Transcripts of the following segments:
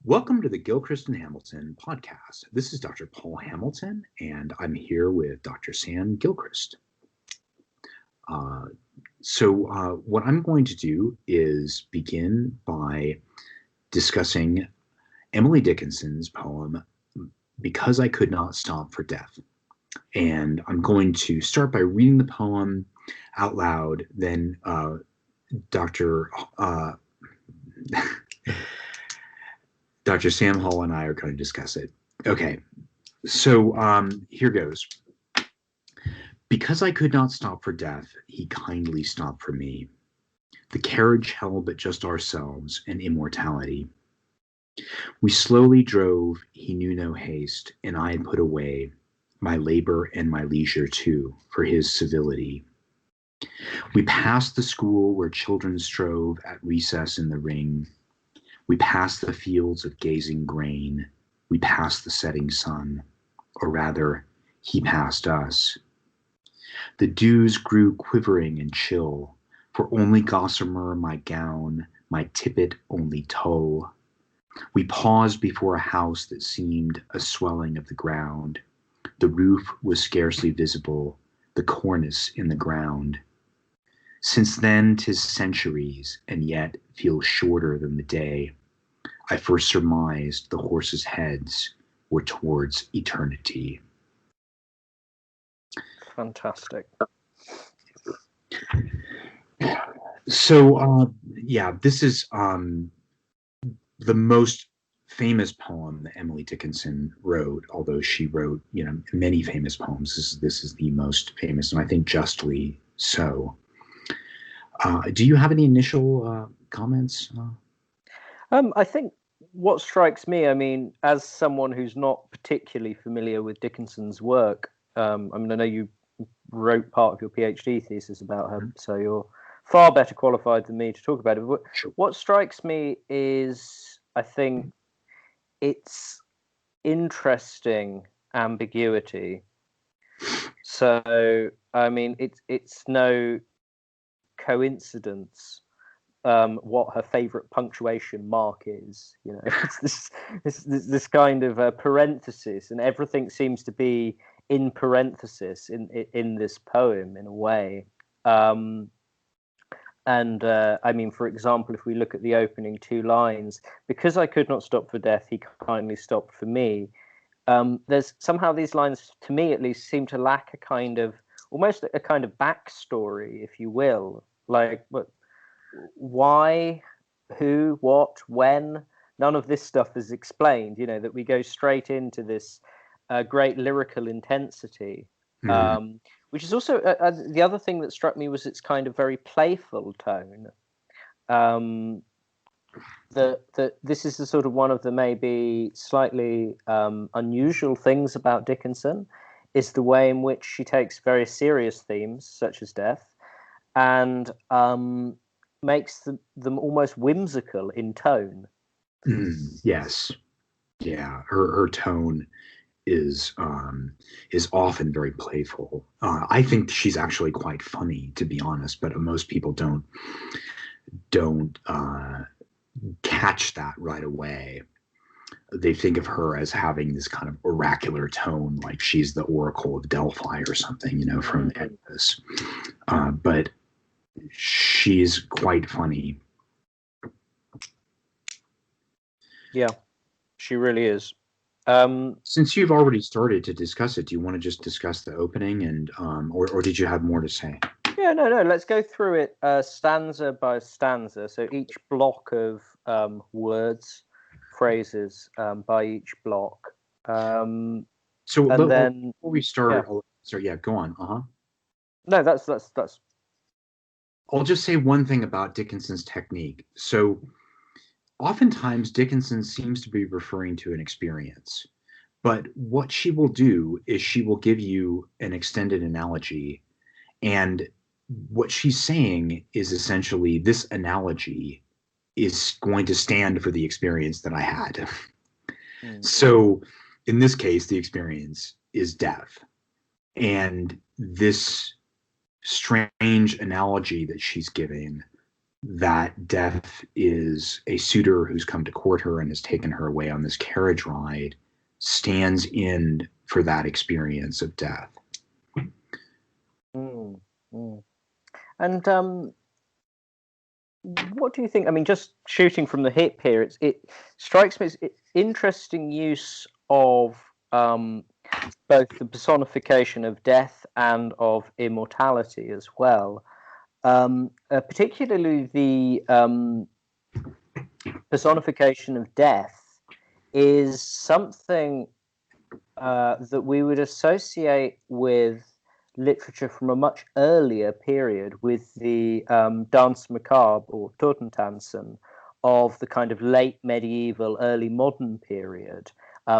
Welcome to the Gilchrist and Hamilton podcast. This is Dr. Paul Hamilton, and I'm here with Dr. Sam Gilchrist. What I'm going to do is begin by discussing Emily Dickinson's poem, Because I Could Not Stop for Death. And I'm going to start by reading the poem out loud, then Dr. Sam Hall and I are going to discuss it. Okay, so here goes. Because I could not stop for death, he kindly stopped for me. The carriage held but just ourselves and immortality. We slowly drove, he knew no haste, and I had put away my labor and my leisure too, for his civility. We passed the school where children strove at recess in the ring. We passed the fields of gazing grain. We passed the setting sun, or rather, he passed us. The dews grew quivering and chill, for only gossamer my gown, my tippet only Tulle. We paused before a house that seemed a swelling of the ground. The roof was scarcely visible, the cornice in the ground. Since then 'tis centuries, and yet feels shorter than the day I first surmised the horses' heads were towards eternity. Fantastic. So, this is the most famous poem that Emily Dickinson wrote, although she wrote, many famous poems. This is the most famous, and I think justly so. Do you have any initial comments? I think what strikes me, as someone who's not particularly familiar with Dickinson's work, I know you wrote part of your PhD thesis about her, so you're far better qualified than me to talk about it. But what strikes me is, I think, it's interesting ambiguity. So, it's no coincidence what her favorite punctuation mark is. It's this kind of parenthesis, and everything seems to be in parenthesis in this poem in a way. For example, if we look at the opening two lines, because I could not stop for death, he kindly stopped for me. There's somehow these lines, to me at least, seem to lack almost a kind of backstory, if you will. Like, why, who, what, when? None of this stuff is explained. That we go straight into this great lyrical intensity. Which is also the other thing that struck me was its kind of very playful tone. That this is the sort of one of the maybe slightly unusual things about Dickinson, is the way in which she takes very serious themes such as death and makes them almost whimsical in tone. Yes, yeah, her tone is often very playful. I think she's actually quite funny, to be honest, but most people don't catch that right away. They think of her as having this kind of oracular tone, like she's the Oracle of Delphi or something, from Oedipus. But she's quite funny. Yeah, she really is. Since you've already started to discuss it, do you want to just discuss the opening, and or did you have more to say? Yeah, no. Let's go through it stanza by stanza. So each block of phrases by each block. Before we start, go on. No, that's. I'll just say one thing about Dickinson's technique. So oftentimes Dickinson seems to be referring to an experience, but what she will do is she will give you an extended analogy, and what she's saying is essentially this analogy is going to stand for the experience that I had. So in this case, the experience is death. And this strange analogy that she's giving that Death is a suitor who's come to court her and has taken her away on this carriage ride, stands in for that experience of death. Mm, mm. And what do you think? I mean, just shooting from the hip here, it strikes me as interesting use of both the personification of death and of immortality as well. Particularly the personification of death is something that we would associate with literature from a much earlier period, with the Danse Macabre or Totentanzen of the kind of late medieval, early modern period.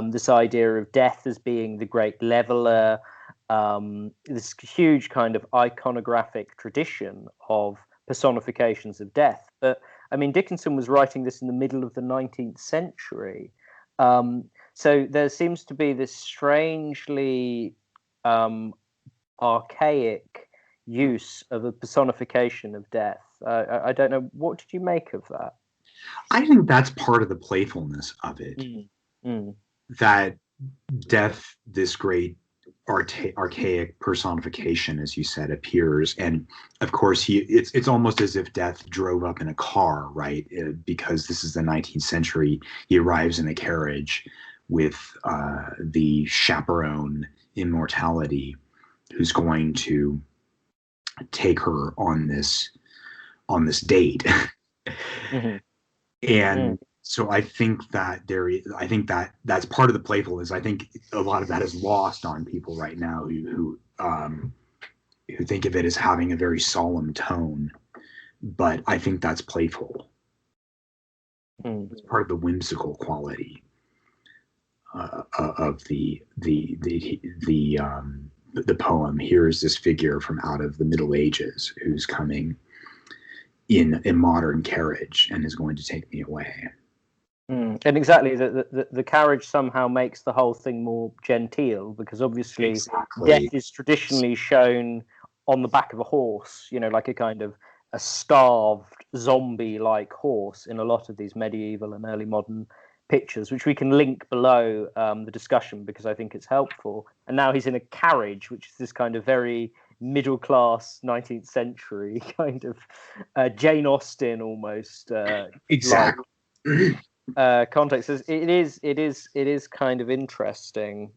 This idea of death as being the great leveler, this huge kind of iconographic tradition of personifications of death. But I mean, Dickinson was writing this in the middle of the 19th century. So there seems to be this strangely archaic use of a personification of death. I don't know. What did you make of that? I think that's part of the playfulness of it. That death, this great archaic personification, as you said, appears, and of course it's almost as if death drove up in a car, right? Because this is the 19th century. He arrives in a carriage with the chaperone Immortality, who's going to take her on this date. And so I think that that's part of the playfulness. I think a lot of that is lost on people right now who think of it as having a very solemn tone. But I think that's playful. It's part of the whimsical quality of the poem. Here is this figure from out of the Middle Ages who's coming in a modern carriage and is going to take me away. And exactly, the carriage somehow makes the whole thing more genteel, because obviously death is traditionally shown on the back of a horse, you know, like a kind of a starved zombie-like horse in a lot of these medieval and early modern pictures, which we can link below the discussion because I think it's helpful. And now he's in a carriage, which is this kind of very middle-class 19th century kind of Jane Austen almost exactly context. It is kind of interesting.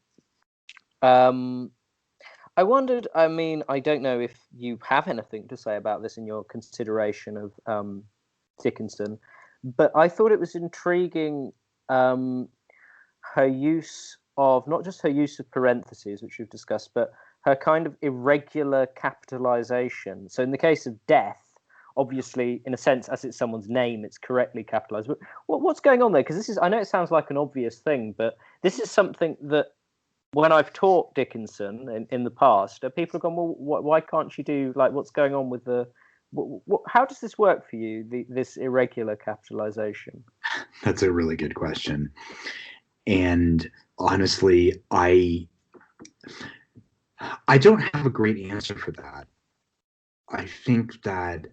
I wondered, I mean, I don't know if you have anything to say about this in your consideration of Dickinson, but I thought it was intriguing her use of, not just her use of parentheses, which we've discussed, but her kind of irregular capitalization. So in the case of death, obviously, in a sense, as it's someone's name, it's correctly capitalized. But what's going on there? Because this is, I know it sounds like an obvious thing, but this is something that when I've taught Dickinson in the past, people have gone, well, why can't you do, like, what's going on with the, how does this work for you, this irregular capitalization? That's a really good question. And honestly, I don't have a great answer for that. I think that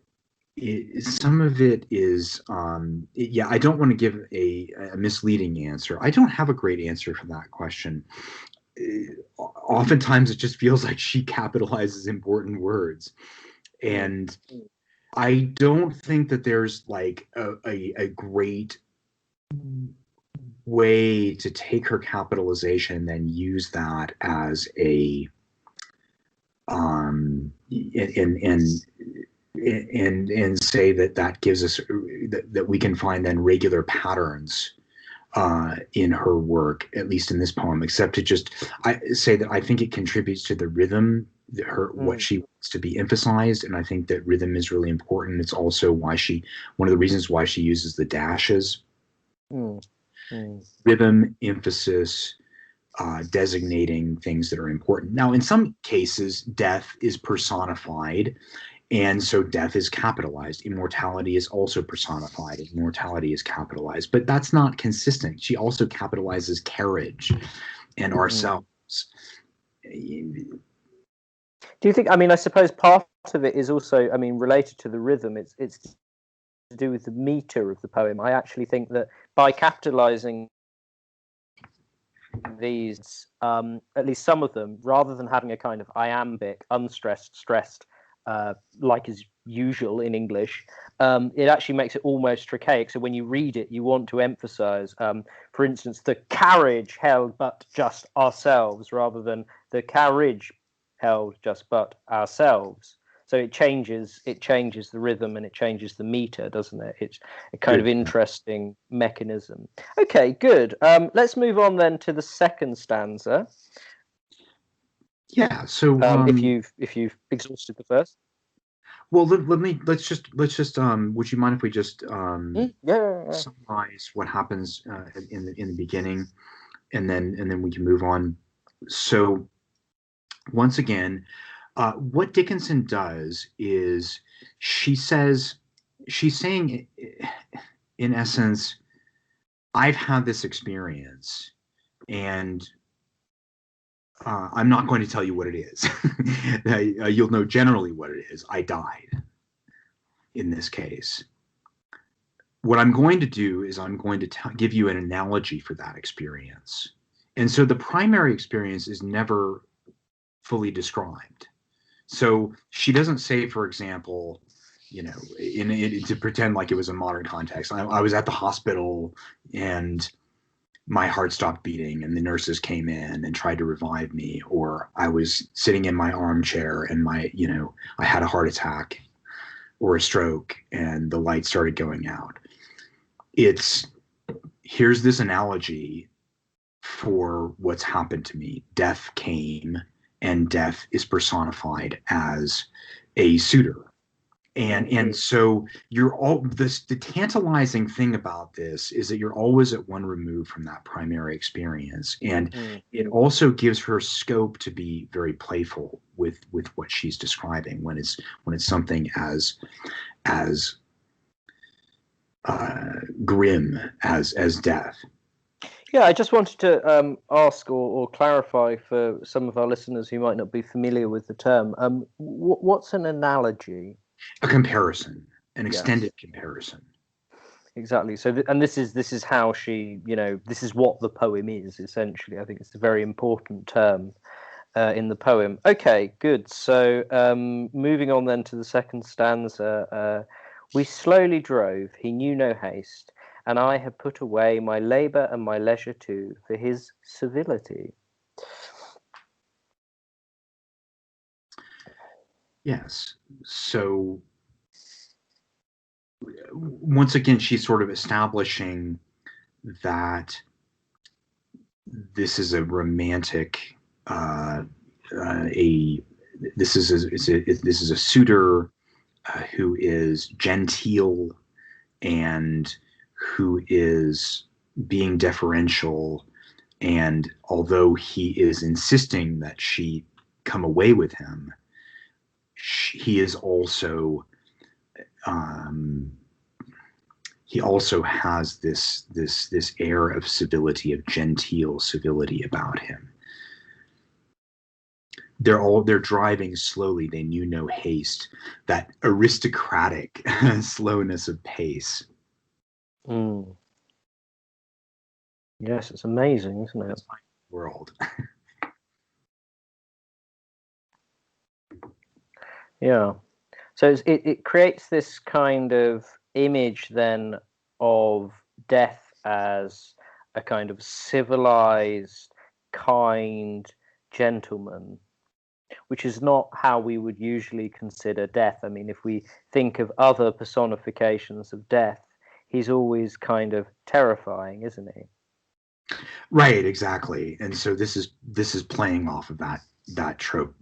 some of it is, I don't want to give a misleading answer. I don't have a great answer for that question. Oftentimes it just feels like she capitalizes important words. And I don't think that there's like a great way to take her capitalization and then use that as a and say that gives us that we can find then regular patterns in her work, at least in this poem, except to just say that I think it contributes to the rhythm, what she wants to be emphasized, and I think that rhythm is really important. It's also why one of the reasons why she uses the dashes. Rhythm, emphasis, designating things that are important. Now, in some cases, death is personified, and so death is capitalized. Immortality is also personified. Immortality is capitalized, but that's not consistent. She also capitalizes carriage and ourselves. Do you think, I mean, I suppose part of it is also, I mean, related to the rhythm. It's to do with the meter of the poem. I actually think that by capitalizing these, at least some of them, rather than having a kind of iambic, unstressed, stressed, like is usual in English, it actually makes it almost trochaic. So when you read it, you want to emphasize, for instance, the carriage held but just ourselves, rather than the carriage held just but ourselves. So it changes the rhythm and it changes the meter, doesn't it? It's a kind of interesting mechanism. Okay, good. Let's move on then to the second stanza. Yeah. So if you've exhausted the first. Well, let's just would you mind if we just Yeah. summarize what happens in the beginning, and then we can move on. So once again, what Dickinson does is she's saying in essence, I've had this experience, and I'm not going to tell you what it is. You'll know generally what it is. I died in this case. What I'm going to do is I'm going to give you an analogy for that experience. And so the primary experience is never fully described. So she doesn't say, for example, to pretend like it was a modern context. I was at the hospital and my heart stopped beating and the nurses came in and tried to revive me, or I was sitting in my armchair and I had a heart attack or a stroke and the light started going out. Here's this analogy for what's happened to me. Death came, and death is personified as a suitor. And so the tantalizing thing about this is that you're always at one remove from that primary experience. And it also gives her scope to be very playful with what she's describing when it's something as grim as death. Yeah, I just wanted to ask or clarify for some of our listeners who might not be familiar with the term. What's an analogy? A comparison, an extended comparison. Exactly. So, and this is how she, this is what the poem is essentially. I think it's a very important term in the poem. Okay, good. So, moving on then to the second stanza. We slowly drove. He knew no haste, and I had put away my labour and my leisure too for his civility. Yes. So once again, she's sort of establishing that this is a romantic, this is a suitor who is genteel and who is being deferential, and although he is insisting that she come away with him, he is also he also has this air of civility, of genteel civility about him. They're driving slowly. They knew no haste. That aristocratic slowness of pace. Yes, it's amazing, isn't it? It's my world. Yeah. So it creates this kind of image then of death as a kind of civilized, kind gentleman, which is not how we would usually consider death. I mean, if we think of other personifications of death, he's always kind of terrifying, isn't he? Right, exactly. And so this is playing off of that trope.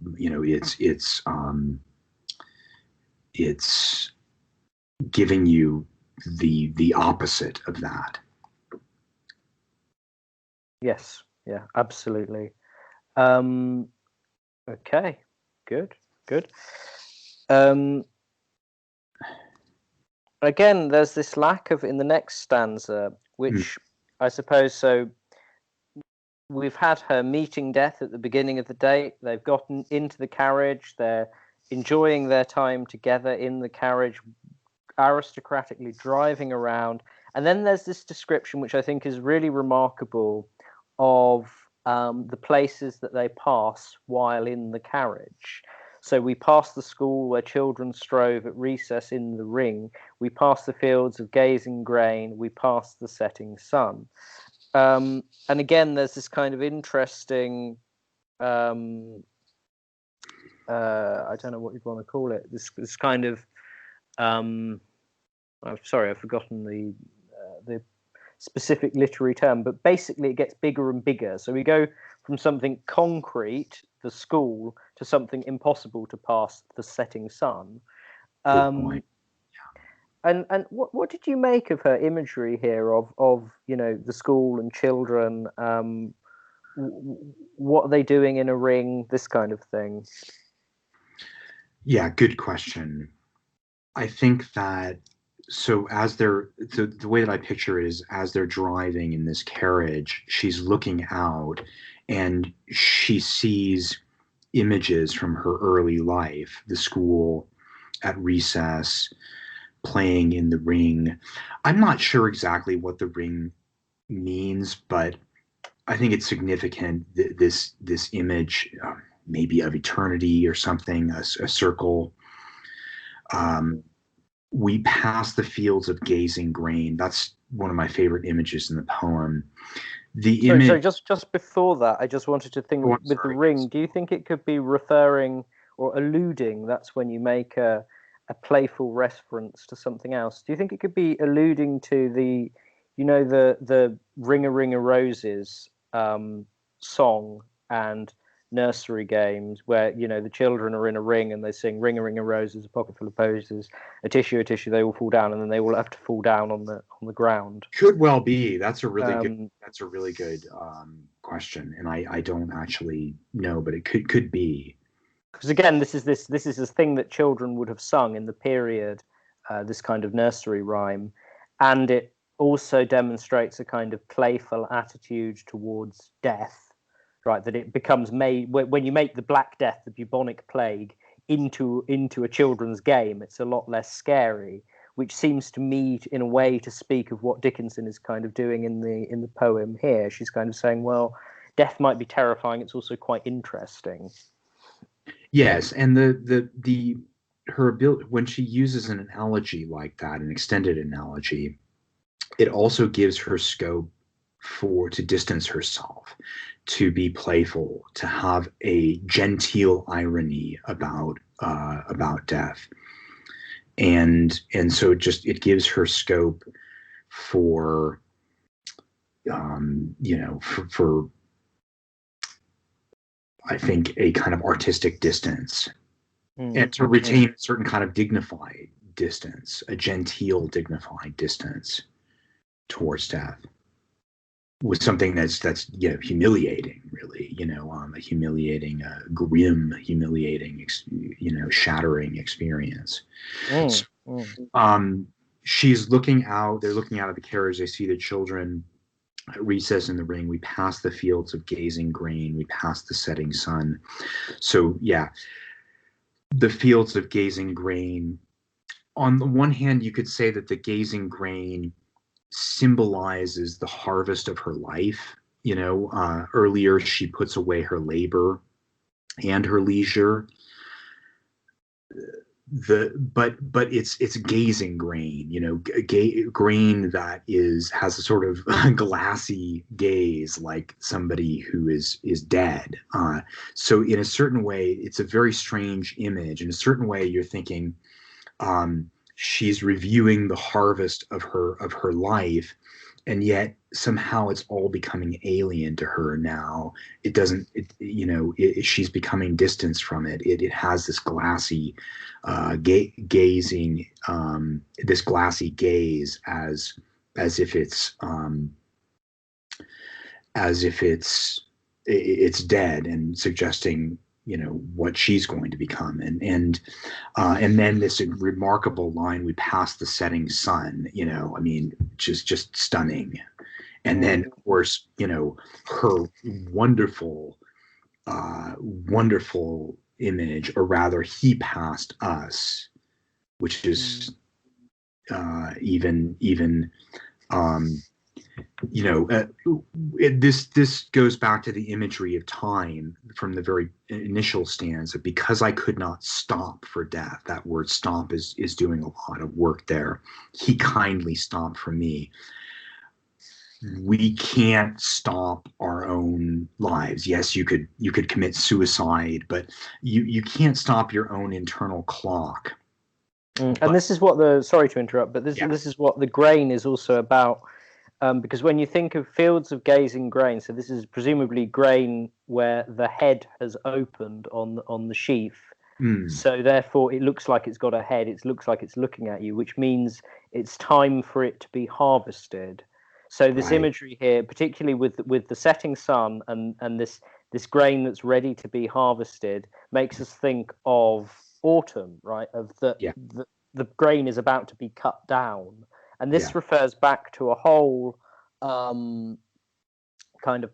It's giving you the opposite of that. Yes, yeah, absolutely. Okay, good. Again, there's this lack of in the next stanza, which I suppose so. We've had her meeting death at the beginning of the date. They've gotten into the carriage. They're enjoying their time together in the carriage, aristocratically driving around. And then there's this description, which I think is really remarkable, of the places that they pass while in the carriage. So we pass the school where children strove at recess in the ring. We pass the fields of gazing grain. We pass the setting sun. And again, there's this kind of interesting, I don't know what you'd want to call it. This kind of, I'm sorry, I've forgotten the specific literary term, but basically it gets bigger and bigger. So we go from something concrete, the school, to something impossible to pass, the setting sun. Good point. And what did you make of her imagery here of the school and children? What are they doing in a ring? This kind of thing. Yeah, good question. I think that the way that I picture it is, as they're driving in this carriage, she's looking out and she sees images from her early life, the school, at recess, playing in the ring. I'm not sure exactly what the ring means, but I think it's significant. This image, maybe of eternity or something, a circle. We pass the fields of gazing grain. That's one of my favorite images in the poem. Sorry, just before that, I just wanted to think with the ring. Do you think it could be referring or alluding? That's when you make a playful reference to something else. Do you think it could be alluding to the Ring a Ring a Roses song and nursery games where the children are in a ring and they sing ring a roses, a pocket full of posies, a tissue, they all fall down, and then they all have to fall down on the ground? Could well be. That's a really good question, and I don't actually know, but it could be, because again, this is a thing that children would have sung in the period, this kind of nursery rhyme, and it also demonstrates a kind of playful attitude towards death. Right, that it becomes made when you make the Black Death, the bubonic plague, into a children's game. It's a lot less scary, which seems to me, in a way, to speak of what Dickinson is kind of doing in the poem here. She's kind of saying, well, death might be terrifying. It's also quite interesting. Yes, and her ability, when she uses an analogy like that, an extended analogy, it also gives her scope to distance herself, to be playful, to have a genteel irony about death, and so it gives her scope for for I think a kind of artistic distance, and to retain a certain kind of dignified distance, a genteel, dignified distance towards death, with something that's humiliating, really, a humiliating, grim, humiliating, shattering experience. She's looking out. They're looking out of the carriage. They see the children at recess in the ring. We pass the fields of gazing grain. We pass the setting sun. So yeah, the fields of gazing grain. On the one hand, you could say that the gazing grain symbolizes the harvest of her life. Earlier she puts away her labor and her leisure. But it's gazing grain, grain that has a sort of glassy gaze, like somebody who is dead. So in a certain way, it's a very strange image. In a certain way, you're thinking, she's reviewing the harvest of her life, and yet somehow it's all becoming alien to her now. It doesn't, she's becoming distanced from it. It has this glassy gazing, this glassy gaze, as if it's dead, and suggesting what she's going to become. And then this remarkable line, we pass the setting sun, just stunning. And then, of course, her wonderful image, or rather, he passed us, which is even this goes back to the imagery of time from the very initial stanza. Because I could not stop for death, that word stop is doing a lot of work there. He kindly stopped for me. We can't stop our own lives. Yes, you could commit suicide, but you can't stop your own internal clock. And this is what sorry to interrupt, but this is what the grain is also about. Because when you think of fields of gazing grain, so this is presumably grain where the head has opened on the sheaf. So therefore it looks like it's got a head. It looks like it's looking at you, which means it's time for it to be harvested. So this imagery here, particularly with the setting sun and this grain that's ready to be harvested, makes us think of autumn, right? Of the grain is about to be cut down. And this refers back to a whole kind of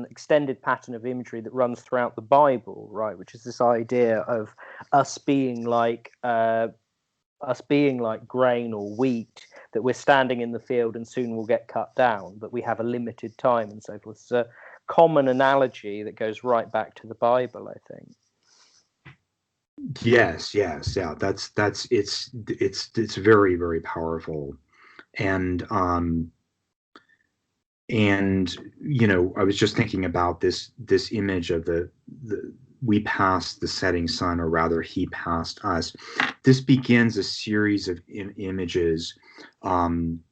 extended pattern of imagery that runs throughout the Bible, right? Which is this idea of us being like grain or wheat, that we're standing in the field and soon we'll get cut down, but we have a limited time and so forth. It's a common analogy that goes right back to the Bible, I think. Yes, yeah. That's it's very, very powerful. And I was just thinking about this image of the we passed the setting sun, or rather he passed us. This begins a series of images,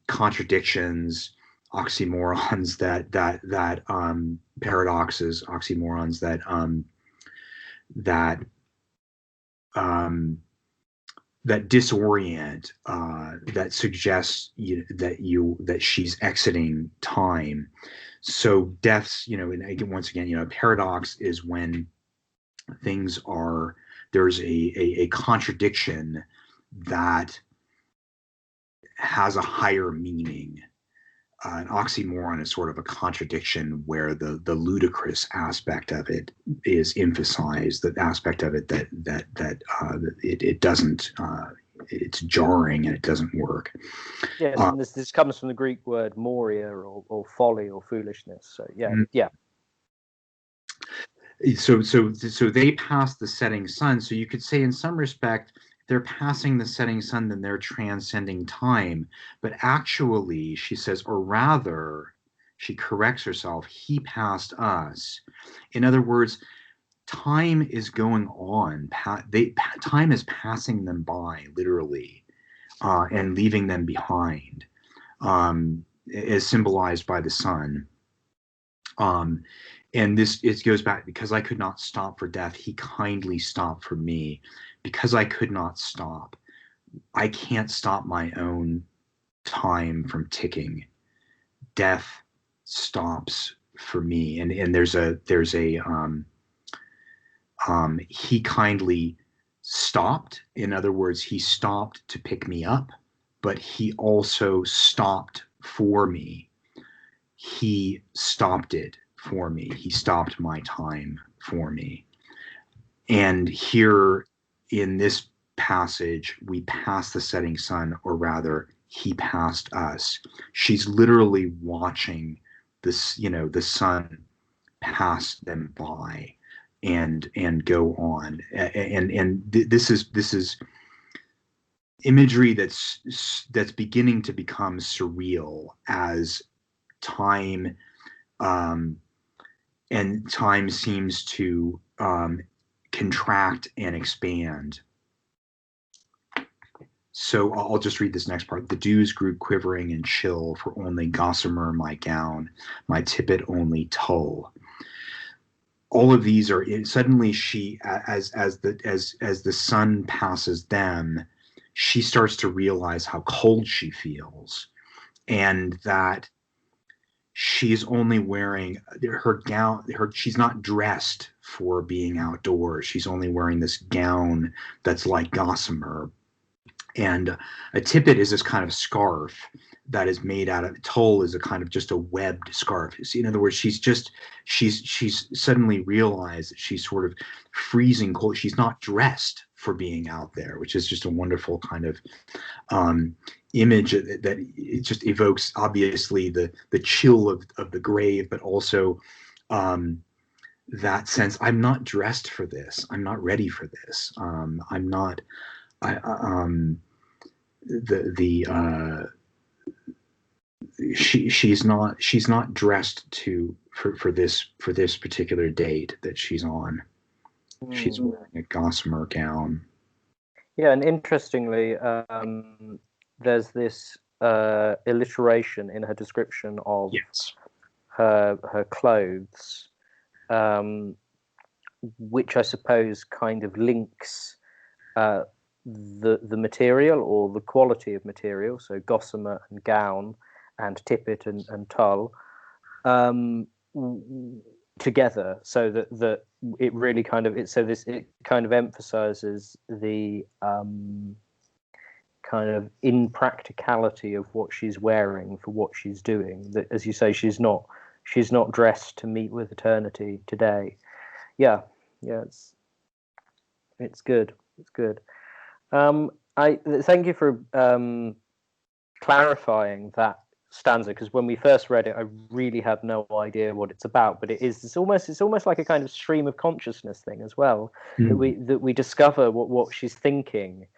contradictions, oxymorons, that paradoxes, oxymorons that disorient, that suggests that she's exiting time. So deaths, and once again, a paradox is when there's a contradiction that has a higher meaning. An oxymoron is sort of a contradiction where the ludicrous aspect of it is emphasized, the aspect of it that it doesn't, it's jarring and it doesn't work. Yes, and this comes from the Greek word moria, or folly or foolishness. So yeah. So they pass the setting sun. So you could say, in some respect, they're passing the setting sun, then they're transcending time. But actually, she says, or rather, she corrects herself, he passed us. In other words, time is going on. Time is passing them by, literally, and leaving them behind, as symbolized by the sun. And it goes back, because I could not stop for death, he kindly stopped for me. Because I could not stop, I can't stop my own time from ticking. Death stops for me. And there's a he kindly stopped. In other words, he stopped to pick me up, but he also stopped for me. He stopped it for me. He stopped my time for me. And here in this passage, we pass the setting sun, or rather, he passed us. She's literally watching this, the sun pass them by and go on. And this is imagery that's beginning to become surreal as time, and time seems to contract and expand. So I'll just read this next part. The dews grew quivering and chill, for only Gossamer my gown, my Tippet only Tulle. All of these are suddenly she, as the sun passes them, she starts to realize how cold she feels, and that she's only wearing her gown. She's not dressed for being outdoors. She's only wearing this gown that's like gossamer. And a tippet is this kind of scarf that is made out of, tulle is a kind of just a webbed scarf. See, in other words, she's suddenly realized that she's sort of freezing cold. She's not dressed for being out there, which is just a wonderful kind of image that it just evokes obviously the chill of the grave, but also that sense, I'm not dressed for this, I'm not ready for this, I'm not I the she's not dressed for this particular date that she's on. She's wearing a gossamer gown. Yeah, and interestingly, there's this alliteration in her description of her clothes, which I suppose kind of links the material or the quality of material, so gossamer and gown and tippet and tulle, together, so that it really kind of it kind of emphasizes the kind of impracticality of what she's wearing for what she's doing. That, as you say, she's not dressed to meet with eternity today. Yeah, it's good. It's good. I thank you for clarifying that stanza, because when we first read it, I really had no idea what it's about. But it's almost like a kind of stream of consciousness thing as well, that we discover what she's thinking.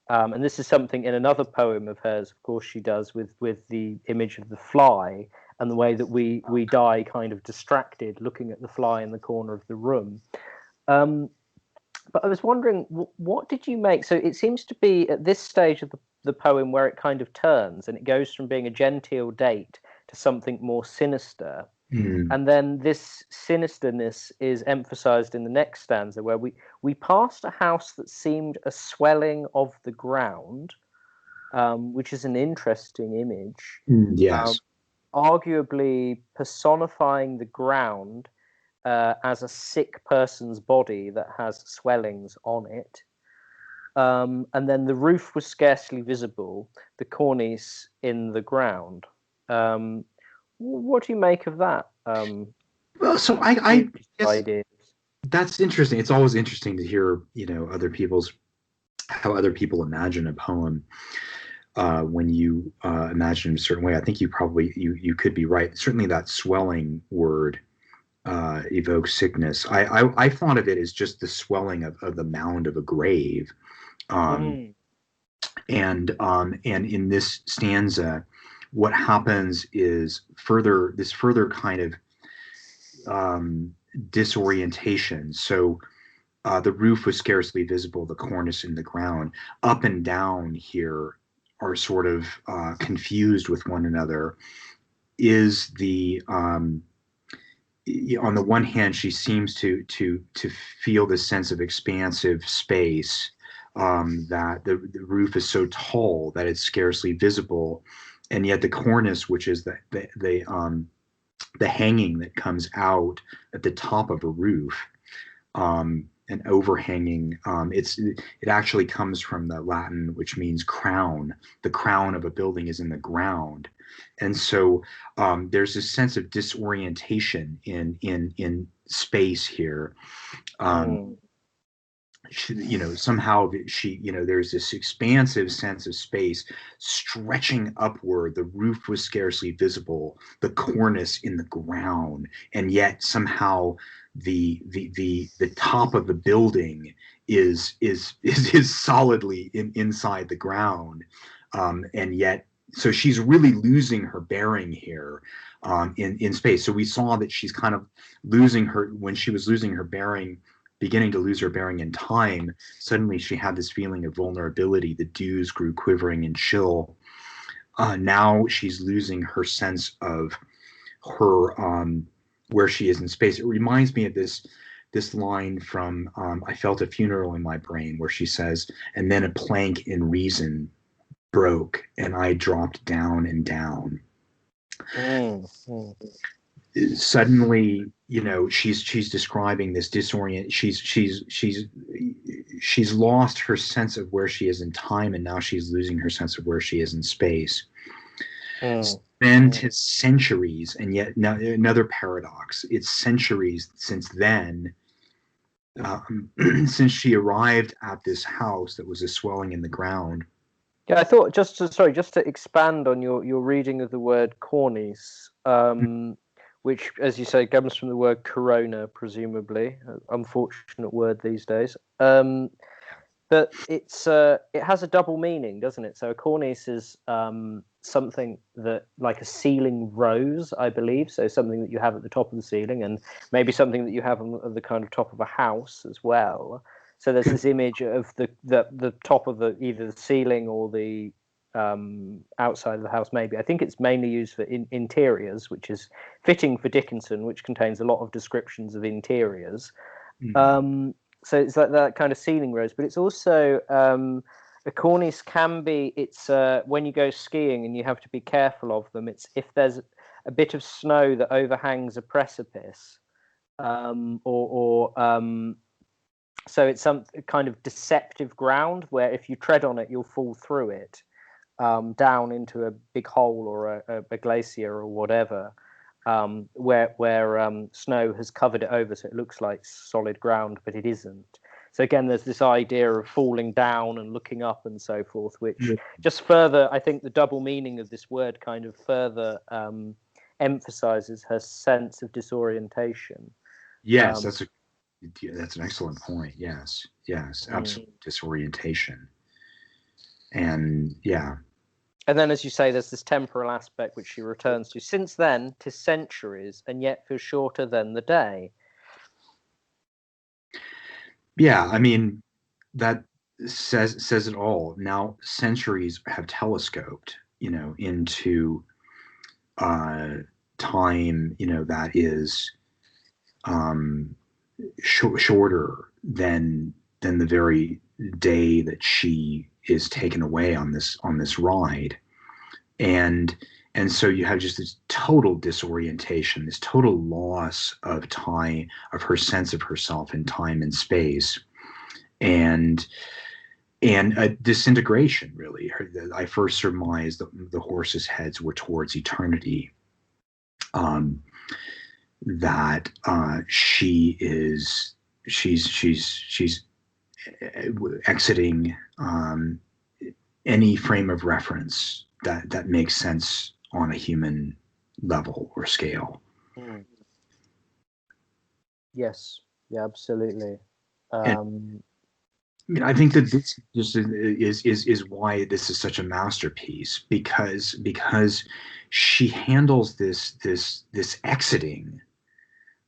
And this is something in another poem of hers, of course, she does with the image of the fly, and the way that we die kind of distracted looking at the fly in the corner of the room. But I was wondering, what did you make? So it seems to be at this stage of the poem where it kind of turns, and it goes from being a genteel date to something more sinister. And then this sinisterness is emphasized in the next stanza, where we passed a house that seemed a swelling of the ground, which is an interesting image. Yes. Arguably personifying the ground as a sick person's body that has swellings on it. And then the roof was scarcely visible, the cornice in the ground. What do you make of that? Well, so I guess ideas. That's interesting. It's always interesting to hear, how other people imagine a poem when you imagine in a certain way. I think you could be right. Certainly that swelling word evokes sickness. I thought of it as just the swelling of the mound of a grave. And in this stanza, what happens is further kind of disorientation. So the roof was scarcely visible, the cornice in the ground. Up and down here are sort of confused with one another. Is the on the one hand, she seems to feel this sense of expansive space, that the roof is so tall that it's scarcely visible, and yet the cornice, which is the hanging that comes out at the top of a roof, an overhanging. It actually comes from the Latin, which means crown. The crown of a building is in the ground, and so there's this sense of disorientation in space here. Somehow there's this expansive sense of space stretching upward. The roof was scarcely visible, the cornice in the ground, and yet somehow the top of the building is solidly inside the ground, and yet so she's really losing her bearing here in space. So we saw that she's kind of when she was losing her bearing, beginning to lose her bearing in time. Suddenly she had this feeling of vulnerability. The dews grew quivering and chill. Now she's losing her sense of her where she is in space. It reminds me of this line from I Felt a Funeral in My Brain, where she says, "And then a plank in reason broke, and I dropped down and down." Suddenly, she's describing this disorient. She's lost her sense of where she is in time, and now she's losing her sense of where she is in space. Spent his centuries, and yet another paradox. It's centuries since then, since she arrived at this house that was a swelling in the ground. Yeah, I thought just to expand on your reading of the word Cornies, which, as you say, comes from the word corona, presumably, unfortunate word these days. But it has a double meaning, doesn't it? So a cornice is something that, like a ceiling rose, I believe. So something that you have at the top of the ceiling, and maybe something that you have on the kind of top of a house as well. So there's this image of the top of either the ceiling or the outside of the house. Maybe I think it's mainly used for interiors, which is fitting for Dickinson, which contains a lot of descriptions of interiors. So it's like that kind of ceiling rose, but it's also a cornice can be. It's when you go skiing and you have to be careful of them. It's if there's a bit of snow that overhangs a precipice, so it's some kind of deceptive ground where if you tread on it, you'll fall through it down into a big hole or a glacier or whatever. Where snow has covered it over, so it looks like solid ground, but it isn't. So again, there's this idea of falling down and looking up and so forth, which just further, I think, the double meaning of this word kind of further emphasizes her sense of disorientation. Yes, that's an excellent point. Yes, absolute disorientation, and yeah. And then, as you say, there's this temporal aspect which she returns to. Since then, 'tis centuries, and yet feels shorter than the day. Yeah, I mean, that says it all. Now, centuries have telescoped, into time, that is shorter than the very day that she is taken away on this ride. And so you have just this total disorientation, this total loss of time, of her sense of herself in time and space, and a disintegration. Really, I first surmised the horses' heads were towards eternity. That she's exiting any frame of reference that makes sense on a human level or scale. Yes, yeah, absolutely. I mean, I think that this just is why this is such a masterpiece, because she handles this exiting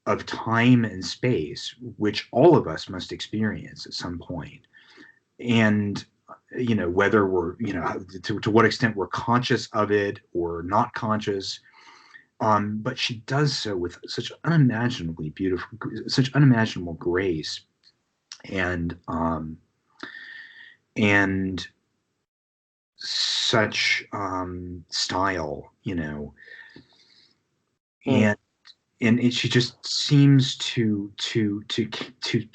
of time and space, which all of us must experience at some point. And whether we're to what extent we're conscious of it or not conscious, but she does so with such unimaginably beautiful, such unimaginable grace, and such style, and she just seems to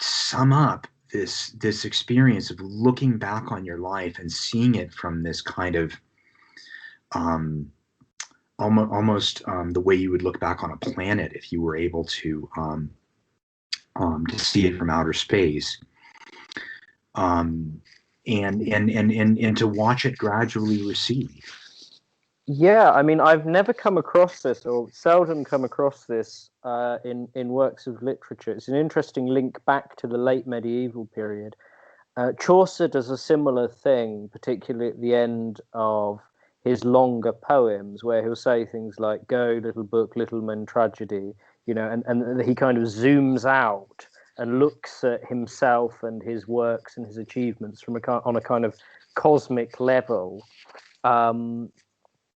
sum up this experience of looking back on your life and seeing it from this kind of almost the way you would look back on a planet if you were able to see it from outer space, and to watch it gradually recede. Yeah, I mean, I've never come across this, or seldom come across this in works of literature. It's an interesting link back to the late medieval period. Chaucer does a similar thing, particularly at the end of his longer poems, where he'll say things like "Go, little book, little man tragedy," and he kind of zooms out and looks at himself and his works and his achievements on a kind of cosmic level.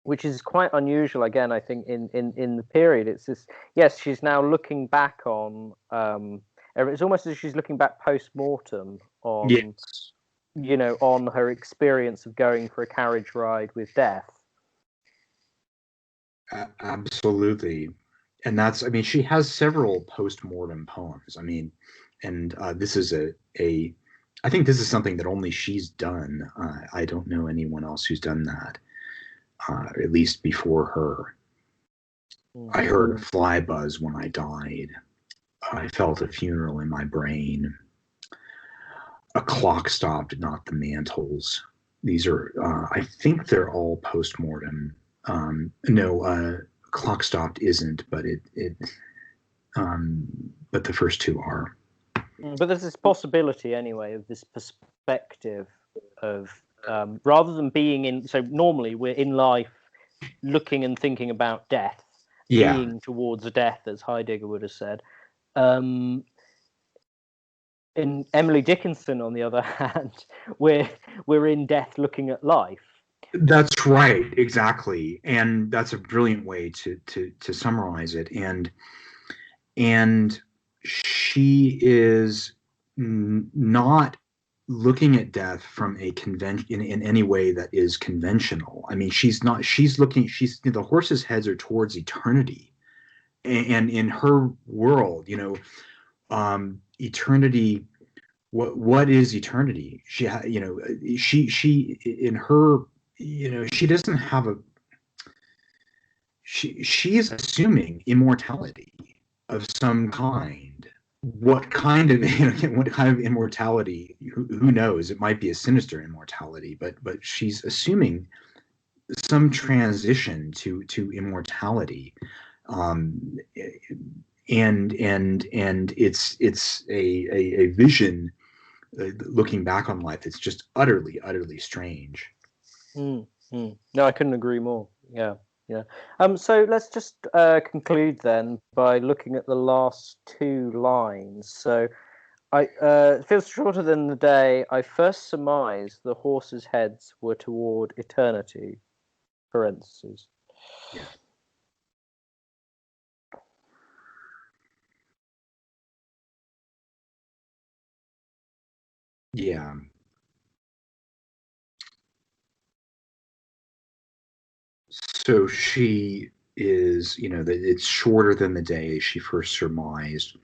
Which is quite unusual, again, I think, in the period. It's this, yes, she's now looking back on, it's almost as if she's looking back post-mortem on, yes. On her experience of going for a carriage ride with death. Absolutely. And she has several post-mortem poems. I mean, and this is I think this is something that only she's done. I don't know anyone else who's done that. At least before her. I heard a fly buzz when I died. I felt a funeral in my brain. A clock stopped, not the mantles. these are, I think they're all postmortem. No, Clock Stopped isn't, but but the first two are. But there's this possibility anyway of this perspective of rather than being in. So normally we're in life looking and thinking about death, being towards a death, as Heidegger would have said. In Emily Dickinson, on the other hand, we're in death looking at life. That's right, exactly, and that's a brilliant way to summarize it. And she is not looking at death from a convention in any way that is conventional. I mean, she's not. She's looking. She's the horses' heads are towards eternity, and in her world, eternity. What is eternity? She in her, she doesn't have a. She is assuming immortality of some kind. What kind of immortality? Who knows? It might be a sinister immortality, but she's assuming some transition to immortality, and it's a vision, looking back on life. It's just utterly strange. No, I couldn't agree more. Yeah. So let's just conclude then by looking at the last two lines. So it feels shorter than the day. I first surmised the horses' heads were toward eternity. Parentheses. Yeah. So she is, that it's shorter than the day she first surmised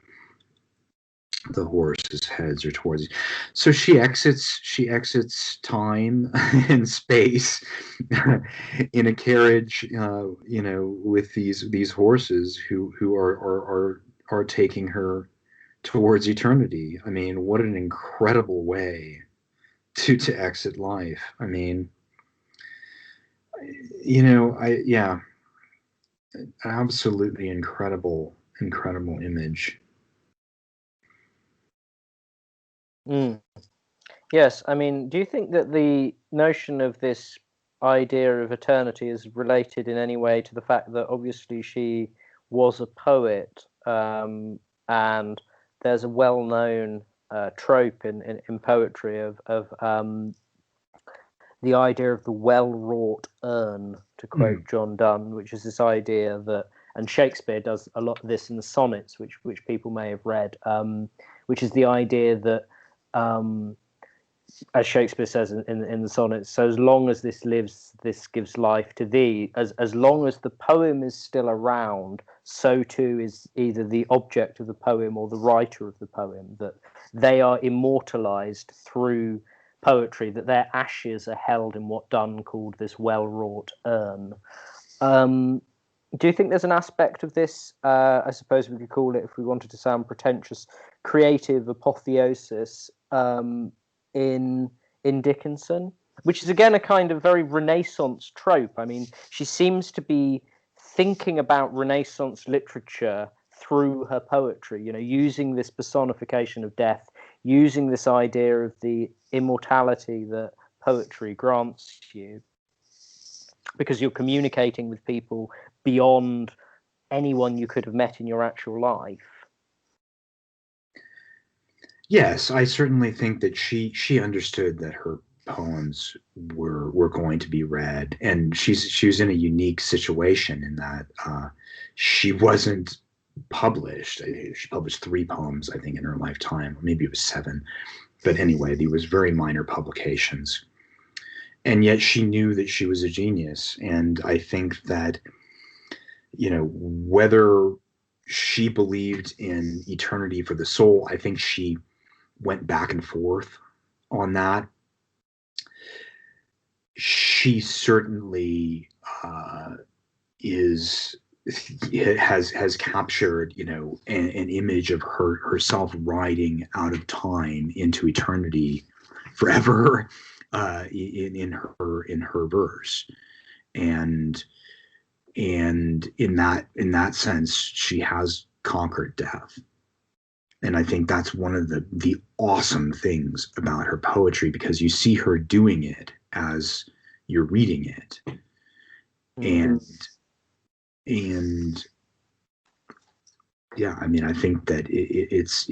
the horses' heads are towards. So she exits time and space in a carriage, with these horses who are taking her towards eternity. I mean, what an incredible way to exit life. I mean, absolutely incredible image. Yes, I mean, do you think that the notion of this idea of eternity is related in any way to the fact that obviously she was a poet, and there's a well-known trope in poetry of the idea of the well-wrought urn, to quote John Donne, which is this idea that, and Shakespeare does a lot of this in the sonnets, which people may have read, which is the idea that, as Shakespeare says in the sonnets, so as long as this lives, this gives life to thee. As long as the poem is still around, so too is either the object of the poem or the writer of the poem, that they are immortalized through poetry, that their ashes are held in what Donne called this well-wrought urn. Do you think there's an aspect of this, I suppose we could call it, if we wanted to sound pretentious, creative apotheosis in Dickinson, which is again a kind of very Renaissance trope? I mean, she seems to be thinking about Renaissance literature through her poetry, using this personification of death, using this idea of the immortality that poetry grants you, because you're communicating with people beyond anyone you could have met in your actual life. Yes, I certainly think that she understood that her poems were going to be read, and she was in a unique situation in that she wasn't published. She published 3 poems, I think, in her lifetime. Maybe it was 7, but anyway, they was very minor publications. And yet she knew that she was a genius, and I think that, whether she believed in eternity for the soul, I think she went back and forth on that. She certainly has captured, an image of herself riding out of time into eternity forever. in her verse, and in that sense, she has conquered death. And I think that's one of the awesome things about her poetry, because you see her doing it as you're reading it. And yeah, I mean, I think that it's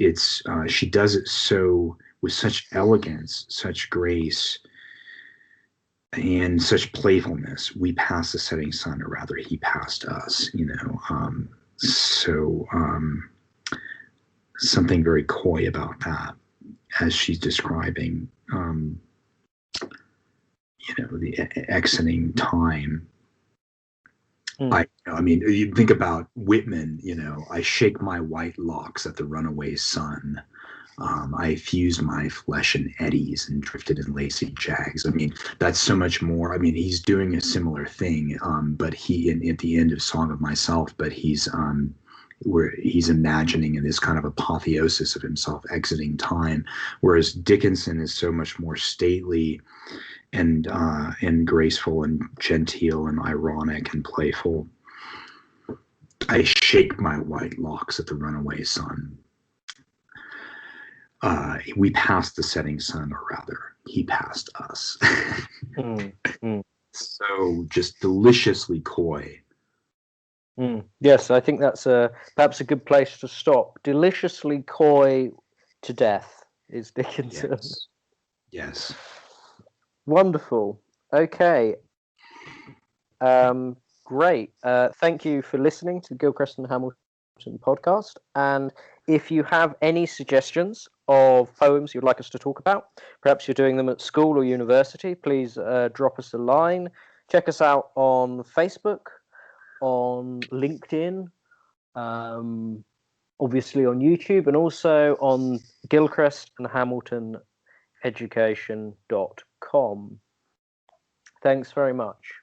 she does it so with such elegance, such grace, and such playfulness. We passed the setting sun, or rather, he passed us. Something very coy about that, as she's describing, the exiting time. I mean, you think about Whitman, I shake my white locks at the runaway sun. I fused my flesh in eddies and drifted in lacy jags. I mean, that's so much more. I mean, he's doing a similar thing, but at the end of Song of Myself, but he's where he's imagining in this kind of apotheosis of himself exiting time, whereas Dickinson is so much more stately and graceful and genteel and ironic and playful. I shake my white locks at the runaway sun. We passed the setting sun, or rather, he passed us. So just deliciously coy. Yes, I think that's perhaps a good place to stop. Deliciously coy to death is Dickinson. Yes. Wonderful. Okay. Great. Thank you for listening to the Gilchrist and Hamilton podcast. And if you have any suggestions of poems you'd like us to talk about, perhaps you're doing them at school or university, please drop us a line. Check us out on Facebook, on LinkedIn, obviously on YouTube, and also on Gilchrist and Hamilton education.com. Thanks very much.